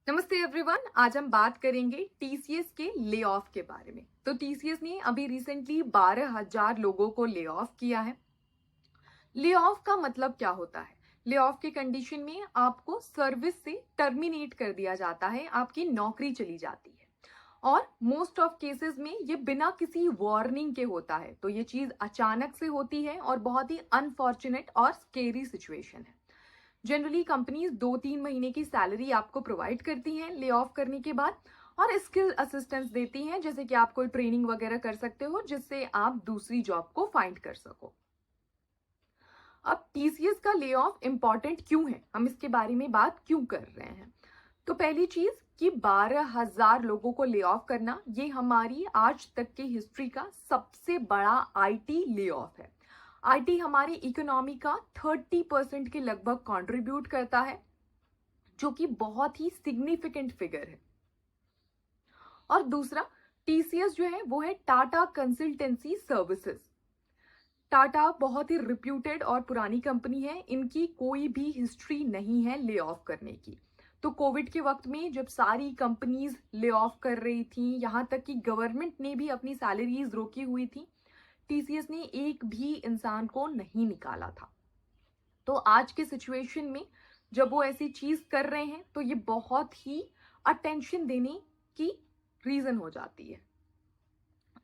नमस्ते एवरीवन। आज हम बात करेंगे टीसीएस के ले ऑफ के बारे में। तो टीसीएस ने अभी रिसेंटली 12,000 लोगों को ले ऑफ किया है। ले ऑफ का मतलब क्या होता है? ले ऑफ के कंडीशन में आपको सर्विस से टर्मिनेट कर दिया जाता है, आपकी नौकरी चली जाती है। और मोस्ट ऑफ केसेस में ये बिना किसी वार्निंग के होता है, तो ये चीज अचानक से होती है और बहुत ही अनफॉर्चुनेट और स्केरी सिचुएशन है। जनरली कंपनीज 2-3 महीने की सैलरी आपको प्रोवाइड करती हैं ले ऑफ करने के बाद, और स्किल असिस्टेंस देती हैं, जैसे कि आप कोई ट्रेनिंग वगैरह कर सकते हो जिससे आप दूसरी जॉब को फाइंड कर सको। अब टीसीएस का ले ऑफ इंपॉर्टेंट क्यों है, हम इसके बारे में बात क्यों कर रहे हैं? तो पहली चीज कि 12,000 लोगों को ले ऑफ करना ये हमारी आज तक की हिस्ट्री का सबसे बड़ा आईटी ले ऑफ है। आईटी हमारी इकोनॉमी का 30% के लगभग कंट्रीब्यूट करता है, जो कि बहुत ही सिग्निफिकेंट फिगर है। और दूसरा, टीसीएस जो है वो है टाटा कंसल्टेंसी सर्विसेज। टाटा बहुत ही रिप्यूटेड और पुरानी कंपनी है, इनकी कोई भी हिस्ट्री नहीं है ले ऑफ करने की। तो कोविड के वक्त में जब सारी कंपनीज ले ऑफ कर रही थी, यहाँ तक कि गवर्नमेंट ने भी अपनी सैलरीज रोकी हुई थी, टीसीएस ने एक भी इंसान को नहीं निकाला था। तो आज के सिचुएशन में जब वो ऐसी चीज कर रहे हैं तो ये बहुत ही अटेंशन देने की रीजन हो जाती है।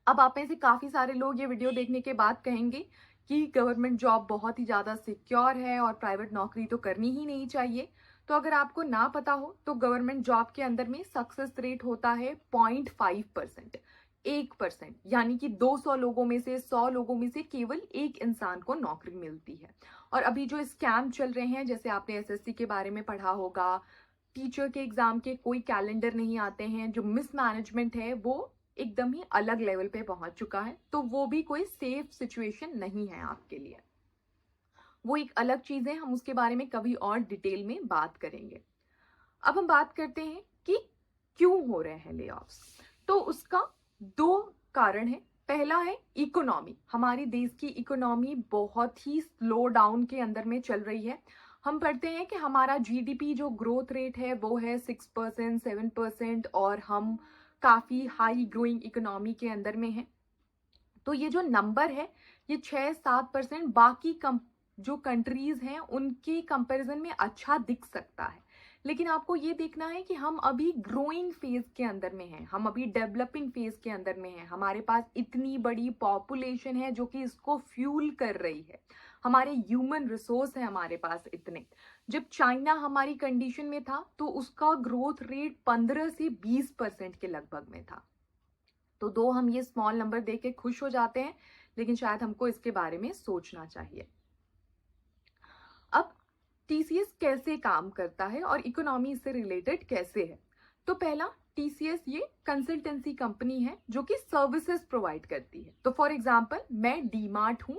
अब आप में से काफी सारे लोग ये वीडियो देखने के बाद कहेंगे कि गवर्नमेंट जॉब बहुत ही ज्यादा सिक्योर है और प्राइवेट नौकरी तो करनी ही नहीं चाहिए। तो अगर आपको ना पता हो तो गवर्नमेंट जॉब के अंदर में सक्सेस रेट होता है 0.5%, 1%, यानी कि 200 लोगों में से 100 लोगों में से केवल एक इंसान को नौकरी मिलती है। और अभी जो स्कैम चल रहे हैं, जैसे आपने एसएससी के बारे में पढ़ा होगा, टीचर के एग्जाम के कोई कैलेंडर नहीं आते हैं, जो मिसमैनेजमेंट है वो एकदम ही अलग लेवल पे पहुंच चुका है। तो वो भी कोई सेफ सिचुएशन नहीं है आपके लिए, वो एक अलग चीज है, हम उसके बारे में कभी और डिटेल में बात करेंगे। अब हम बात करते हैं कि क्यों हो रहे हैं ले ऑफ्स। तो उसका दो कारण है। पहला है इकोनॉमी। हमारी देश की इकोनॉमी बहुत ही स्लो डाउन के अंदर में चल रही है। हम पढ़ते हैं कि हमारा जीडीपी जो ग्रोथ रेट है वो है 6%, 7%, और हम काफी हाई ग्रोइंग इकोनॉमी के अंदर में है। तो ये जो नंबर है ये 6-7% बाकी जो कंट्रीज हैं उनके कंपैरिजन में अच्छा दिख सकता है, लेकिन आपको ये देखना है कि हम अभी ग्रोइंग फेज के अंदर में हैं, हम अभी डेवलपिंग फेज के अंदर में हैं। हमारे पास इतनी बड़ी पॉपुलेशन है जो कि इसको फ्यूल कर रही है, हमारे ह्यूमन रिसोर्स है हमारे पास इतने। जब चाइना हमारी कंडीशन में था तो उसका ग्रोथ रेट 15 से 20% के लगभग में था। तो दो हम ये स्मॉल नंबर देख के खुश हो जाते हैं, लेकिन शायद हमको इसके बारे में सोचना चाहिए। अब टीसीएस कैसे काम करता है और इकोनॉमी से रिलेटेड कैसे है? तो पहला, टीसीएस ये कंसल्टेंसी कंपनी है जो कि सर्विसेज प्रोवाइड करती है। तो फॉर एग्जांपल मैं डीमार्ट हूं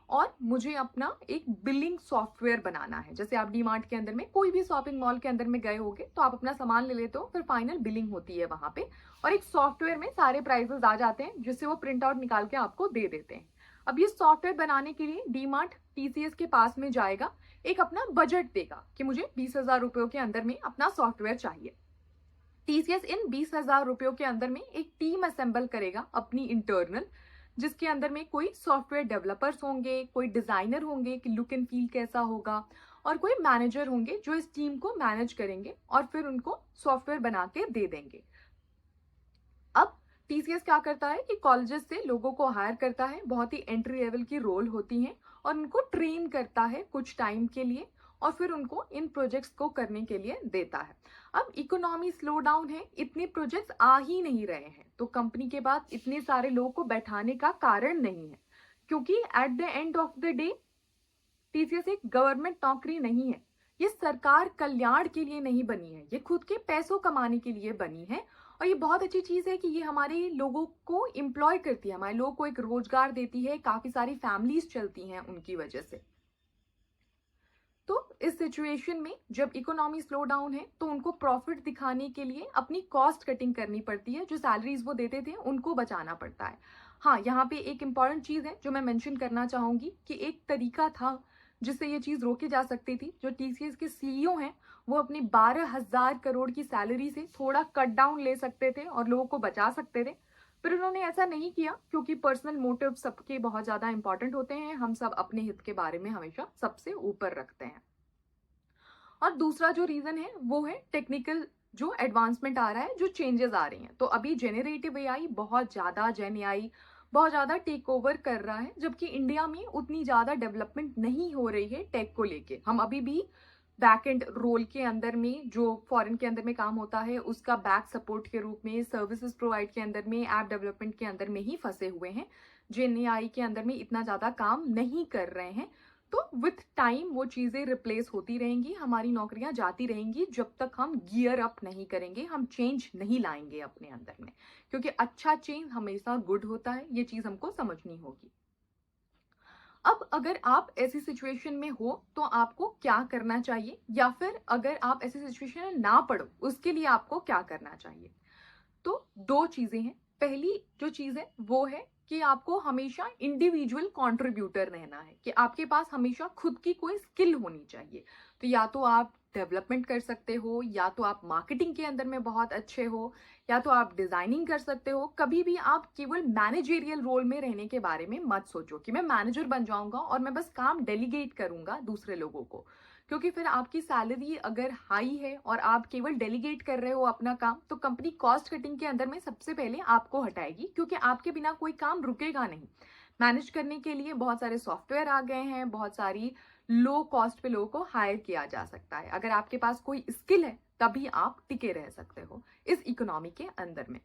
और मुझे अपना एक बिलिंग सॉफ्टवेयर बनाना है। जैसे आप डीमार्ट के अंदर में कोई भी शॉपिंग मॉल के अंदर में गए होंगे तो आप अपना सामान ले लेते हो, फिर फाइनल बिलिंग होती है वहां पे, और एक सॉफ्टवेयर में सारे प्राइसेस आ जाते हैं जिससे वो प्रिंट आउट निकाल के आपको दे देते हैं। अब ये सॉफ्टवेयर बनाने के लिए डीमार्ट टीसीएस के पास में जाएगा, एक अपना बजट देगा कि मुझे 20,000 रुपयों के अंदर में अपना सॉफ्टवेयर चाहिए। टीसीएस इन 20,000 रुपयों के अंदर में एक टीम असेंबल करेगा अपनी इंटरनल, जिसके अंदर में कोई सॉफ्टवेयर डेवलपर्स होंगे, कोई डिजाइनर होंगे कि लुक एंड फील कैसा होगा, और कोई मैनेजर होंगे जो इस टीम को मैनेज करेंगे और फिर उनको सॉफ्टवेयर बना के दे देंगे। अब टीसीएस क्या करता है कि कॉलेजेस से लोगों को हायर करता है, बहुत ही एंट्री लेवल की रोल होती हैं, और उनको ट्रेन करता है कुछ टाइम के लिए और फिर उनको इन प्रोजेक्ट्स को करने के लिए देता है। अब इकोनॉमी स्लो डाउन है, इतने प्रोजेक्ट्स आ ही नहीं रहे हैं, तो कंपनी के पास इतने सारे लोगों को बैठाने का कारण नहीं है, क्योंकि at the end of the day TCS एक गवर्नमेंट नौकरी नहीं है, ये सरकार कल्याण के लिए नहीं बनी है, ये खुद के पैसों कमाने के लिए बनी है। और ये बहुत अच्छी चीज है कि ये हमारे लोगों को एम्प्लॉय करती है, हमारे लोगों को एक रोजगार देती है, काफी सारी फैमिलीज चलती हैं उनकी वजह से। तो इस सिचुएशन में जब इकोनॉमी स्लो डाउन है तो उनको प्रॉफिट दिखाने के लिए अपनी कॉस्ट कटिंग करनी पड़ती है, जो सैलरीज वो देते थे उनको बचाना पड़ता है। हाँ, यहाँ पे एक इंपॉर्टेंट चीज है जो मैं मेंशन करना चाहूंगी कि एक तरीका था जिससे ये चीज रोकी जा सकती थी। जो टीसीएस के सीईओ हैं वो अपनी 12,000 करोड़ की सैलरी से थोड़ा कट डाउन ले सकते थे और लोगों को बचा सकते थे, पर उन्होंने ऐसा नहीं किया क्योंकि पर्सनल मोटिव सबके बहुत ज़्यादा इंपॉर्टेंट होते हैं। हम सब अपने हित के बारे में हमेशा सबसे ऊपर रखते हैं। और दूसरा जो रीज़न है वो है टेक्निकल जो एडवांसमेंट आ रहा है, जो चेंजेस आ रही हैं। तो अभी जेनरेटिव एआई बहुत ज़्यादा, जेन एआई बहुत ज़्यादा टेक ओवर कर रहा है, जबकि इंडिया में उतनी ज़्यादा डेवलपमेंट नहीं हो रही है टेक को लेके। हम अभी भी बैक एंड रोल के अंदर में, जो फॉरेन के अंदर में काम होता है उसका बैक सपोर्ट के रूप में, सर्विसेज प्रोवाइड के अंदर में, ऐप डेवलपमेंट के अंदर में ही फंसे हुए हैं। जेन एआई के अंदर में इतना ज़्यादा काम नहीं कर रहे हैं। तो विथ टाइम वो चीज़ें रिप्लेस होती रहेंगी, हमारी नौकरियां जाती रहेंगी जब तक हम गियर अप नहीं करेंगे, हम चेंज नहीं लाएंगे अपने अंदर में। क्योंकि अच्छा चेंज हमेशा गुड होता है, ये चीज़ हमको समझनी होगी। अब अगर आप ऐसी सिचुएशन में हो तो आपको क्या करना चाहिए, या फिर अगर आप ऐसी सिचुएशन में ना पड़ो उसके लिए आपको क्या करना चाहिए। तो दो चीजें हैं। पहली जो चीज है वो है कि आपको हमेशा इंडिविजुअल कंट्रीब्यूटर रहना है, कि आपके पास हमेशा खुद की कोई स्किल होनी चाहिए। तो या तो आप डेवलपमेंट कर सकते हो, या तो आप मार्केटिंग के अंदर में बहुत अच्छे हो, या तो आप डिजाइनिंग कर सकते हो। कभी भी आप केवल मैनेजेरियल रोल में रहने के बारे में मत सोचो कि मैं मैनेजर बन जाऊंगा और मैं बस काम डेलीगेट करूंगा दूसरे लोगों को। क्योंकि फिर आपकी सैलरी अगर हाई है और आप केवल डेलीगेट कर रहे हो अपना काम, तो कंपनी कॉस्ट कटिंग के अंदर में सबसे पहले आपको हटाएगी, क्योंकि आपके बिना कोई काम रुकेगा नहीं। मैनेज करने के लिए बहुत सारे सॉफ्टवेयर आ गए हैं, बहुत सारी लो कॉस्ट पे लोगों को हायर किया जा सकता है। अगर आपके पास कोई स्किल है तभी आप टिके रह सकते हो इस इकोनॉमी के अंदर में।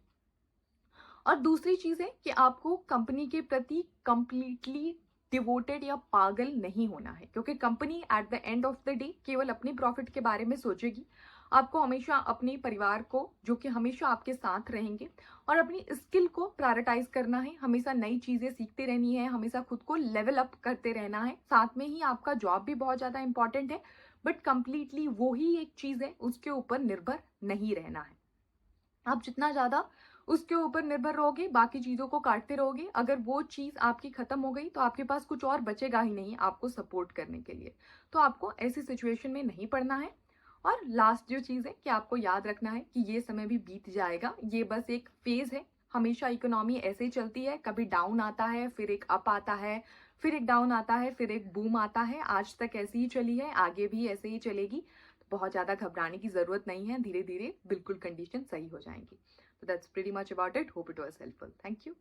और दूसरी चीज है कि आपको कंपनी के प्रति कंप्लीटली डिवोटेड या पागल नहीं होना है, क्योंकि company at the end of the day केवल अपनी प्रॉफिट के बारे में सोचेगी। आपको हमेशा अपने परिवार को, जो कि हमेशा आपके साथ रहेंगे, और अपनी स्किल को प्रायोरिटाइज करना है। हमेशा नई चीजें सीखते रहनी है, हमेशा खुद को लेवल अप करते रहना है। साथ में ही आपका जॉब भी बहुत ज्यादा इंपॉर्टेंट है, बट कंप्लीटली वो ही एक चीज है, उसके ऊपर निर्भर नहीं रहना है। आप जितना ज्यादा उसके ऊपर निर्भर रहोगे, बाकी चीजों को काटते रहोगे, अगर वो चीज आपकी खत्म हो गई तो आपके पास कुछ और बचेगा ही नहीं आपको सपोर्ट करने के लिए। तो आपको ऐसी सिचुएशन में नहीं पड़ना है। और लास्ट जो चीज है कि आपको याद रखना है कि ये समय भी बीत जाएगा, ये बस एक फेज है। हमेशा इकोनॉमी ऐसे ही चलती है, कभी डाउन आता है, फिर एक अप आता है, फिर एक डाउन आता है, फिर एक बूम आता है। आज तक ऐसी ही चली है, आगे भी ऐसे ही चलेगी। बहुत ज्यादा घबराने की जरूरत नहीं है, धीरे धीरे बिल्कुल कंडीशन सही हो जाएंगी। So that's pretty much about it. Hope it was helpful. Thank you.